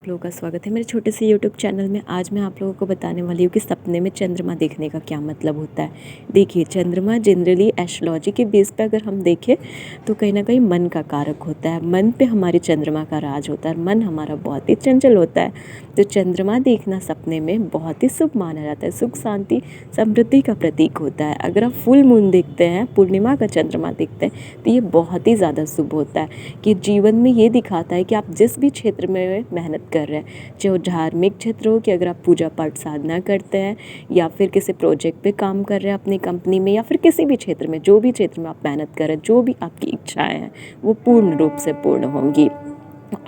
आप लोगों का स्वागत है मेरे छोटे से यूट्यूब चैनल में। आज मैं आप लोगों को बताने वाली हूँ कि सपने में चंद्रमा देखने का क्या मतलब होता है। देखिए, चंद्रमा जनरली एस्ट्रोलॉजी के बेस पे अगर हम देखें तो कहीं ना कहीं मन का कारक होता है। मन पे हमारे चंद्रमा का राज होता है। मन हमारा बहुत ही चंचल होता है, तो चंद्रमा देखना सपने में बहुत ही शुभ माना जाता है। सुख, शांति, समृद्धि का प्रतीक होता है। अगर आप फुल मून देखते हैं, पूर्णिमा का चंद्रमा देखते हैं, तो ये बहुत ही ज़्यादा शुभ होता है कि जीवन में ये दिखाता है कि आप जिस भी क्षेत्र में मेहनत कर रहे हैं, चाहे वो धार्मिक क्षेत्र हो कि अगर आप पूजा पाठ साधना करते हैं, या फिर किसी प्रोजेक्ट पे काम कर रहे हैं अपनी कंपनी में, या फिर किसी भी क्षेत्र में, जो भी क्षेत्र में आप मेहनत कर रहे हैं, जो भी आपकी इच्छाएं हैं वो पूर्ण रूप से पूर्ण होंगी।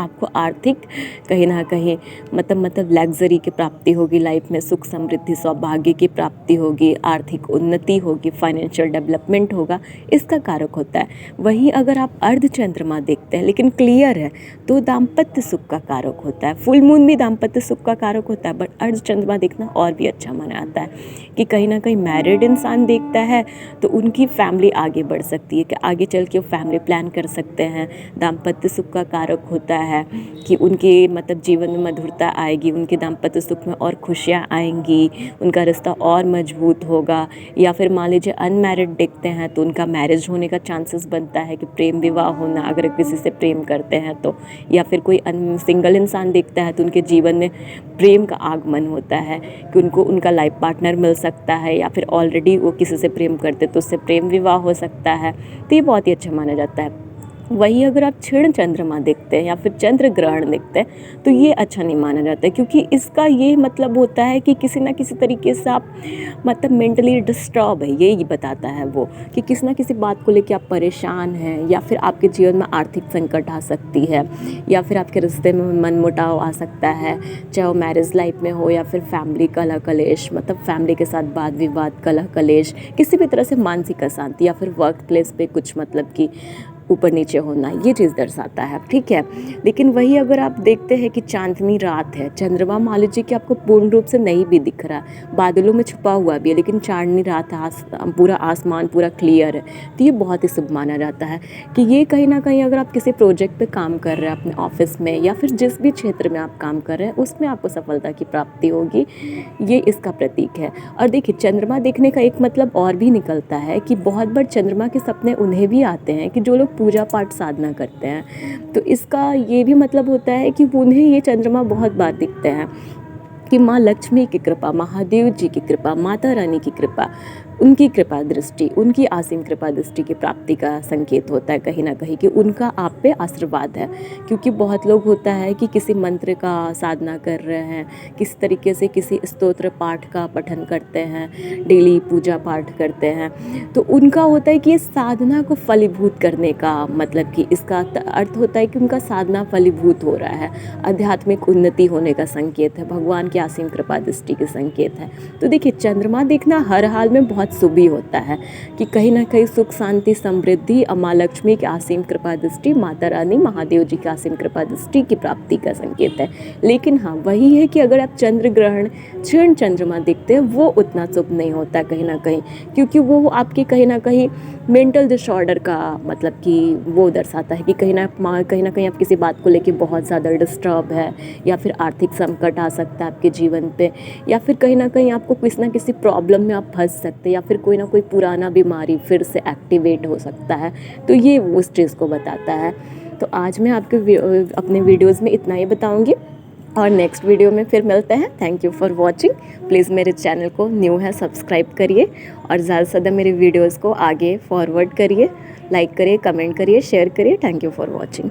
आपको आर्थिक कहीं ना कहीं मतलब लग्जरी की प्राप्ति होगी, लाइफ में सुख, समृद्धि, सौभाग्य की प्राप्ति होगी, आर्थिक उन्नति होगी, फाइनेंशियल डेवलपमेंट होगा, इसका कारक होता है। वहीं अगर आप अर्ध चंद्रमा देखते हैं लेकिन क्लियर है, तो दाम्पत्य सुख का कारक होता है। फुल मून भी दाम्पत्य सुख का कारक होता है, बट अर्ध चंद्रमा देखना और भी अच्छा माना जाता है कि कहीं ना कहीं मैरिड इंसान देखता है तो उनकी फैमिली आगे बढ़ सकती है, कि आगे चल के वो फैमिली प्लान कर सकते हैं। दाम्पत्य सुख का कारक होता है कि उनके जीवन में मधुरता आएगी, उनके दाम्पत्य सुख में और खुशियाँ आएंगी, उनका रिश्ता और मजबूत होगा। या फिर मान लीजिए अनमैरिड देखते हैं तो उनका मैरिज होने का चांसेस बनता है, कि प्रेम विवाह होना अगर किसी से प्रेम करते हैं तो। या फिर कोई सिंगल इंसान देखता है तो उनके जीवन में प्रेम का आगमन होता है, कि उनको उनका लाइफ पार्टनर मिल सकता है, या फिर ऑलरेडी वो किसी से प्रेम करते तो उससे प्रेम विवाह हो सकता है। तो ये बहुत ही अच्छा माना जाता है। वहीं अगर आप क्षीण चंद्रमा देखते हैं या फिर चंद्र ग्रहण देखते हैं तो ये अच्छा नहीं माना जाता है, क्योंकि इसका ये मतलब होता है कि किसी ना किसी तरीके से आप मेंटली डिस्टर्ब है। यही बताता है वो कि किसी ना किसी बात को लेकर आप परेशान हैं, या फिर आपके जीवन में आर्थिक संकट आ सकती है, या फिर आपके रिश्ते में मनमुटाव आ सकता है, चाहे वो मैरिज लाइफ में हो या फिर फैमिली कलह कलेश, फैमिली के साथ वाद विवाद, कलह कलेश, किसी भी तरह से मानसिक अशांति, या फिर वर्क प्लेस पे कुछ कि ऊपर नीचे होना, ये चीज़ दर्शाता है। ठीक है, लेकिन वही अगर आप देखते हैं कि चांदनी रात है, चंद्रमा मान लीजिए कि आपको पूर्ण रूप से नहीं भी दिख रहा, बादलों में छुपा हुआ भी है, लेकिन चांदनी रात है, पूरा आसमान पूरा क्लियर है, तो ये बहुत ही शुभ माना जाता है कि ये कहीं ना कहीं अगर आप किसी प्रोजेक्ट पे काम कर रहे हैं अपने ऑफिस में, या फिर जिस भी क्षेत्र में आप काम कर रहे हैं उसमें आपको सफलता की प्राप्ति होगी, ये इसका प्रतीक है। और देखिए, चंद्रमा देखने का एक मतलब और भी निकलता है कि बहुत बार चंद्रमा के सपने उन्हें भी आते हैं कि जो लोग पूजा पाठ साधना करते हैं, तो इसका ये भी मतलब होता है कि उन्हें ये चंद्रमा बहुत बार दिखते हैं, कि माँ लक्ष्मी की कृपा, महादेव जी की कृपा, माता रानी की कृपा, उनकी कृपा दृष्टि, उनकी असीम कृपा दृष्टि की प्राप्ति का संकेत होता है कहीं ना कहीं, कि उनका आप पे आशीर्वाद है। क्योंकि बहुत लोग होता है कि किसी मंत्र का साधना कर रहे हैं, किस तरीके से किसी स्तोत्र पाठ का पठन करते हैं, डेली पूजा पाठ करते हैं, तो उनका होता है कि ये साधना को फलीभूत करने का कि इसका अर्थ होता है कि उनका साधना फलीभूत हो रहा है, आध्यात्मिक उन्नति होने का संकेत है, भगवान की असीम कृपा दृष्टि के संकेत है। तो देखिए, चंद्रमा देखना हर हाल में बहुत शुभ ही होता है, कि कहीं ना कहीं सुख, शांति, समृद्धि, माँ लक्ष्मी की असीम कृपा दृष्टि, माता रानी, महादेव जी की असीम कृपा दृष्टि की प्राप्ति का संकेत है। लेकिन हाँ, वही है कि अगर आप चंद्र ग्रहण, क्षीण चंद्रमा देखते हैं, वो उतना शुभ नहीं होता कहीं ना कहीं, क्योंकि वो आपके कहीं ना कहीं मेंटल डिसऑर्डर का कि वो दर्शाता है, कि कहीं ना कहीं आप किसी बात को लेके बहुत ज़्यादा डिस्टर्ब है, या फिर आर्थिक संकट आ सकता है आपके जीवन पे, या फिर कहीं ना कहीं आपको किसी ना किसी प्रॉब्लम में आप फंस सकते हैं, या फिर कोई ना कोई पुराना बीमारी फिर से एक्टिवेट हो सकता है। तो ये उस चीज़ को बताता है। तो आज मैं आपके अपने वीडियोज़ में इतना ही बताऊँगी, और नेक्स्ट वीडियो में फिर मिलते हैं। Thank you for watching. Please मेरे चैनल को न्यू है सब्सक्राइब करिए, और ज़्यादा से ज़्यादा मेरे वीडियोज़ को आगे फॉरवर्ड करिए, लाइक करिए, कमेंट करिए, शेयर करिए। Thank you for watching.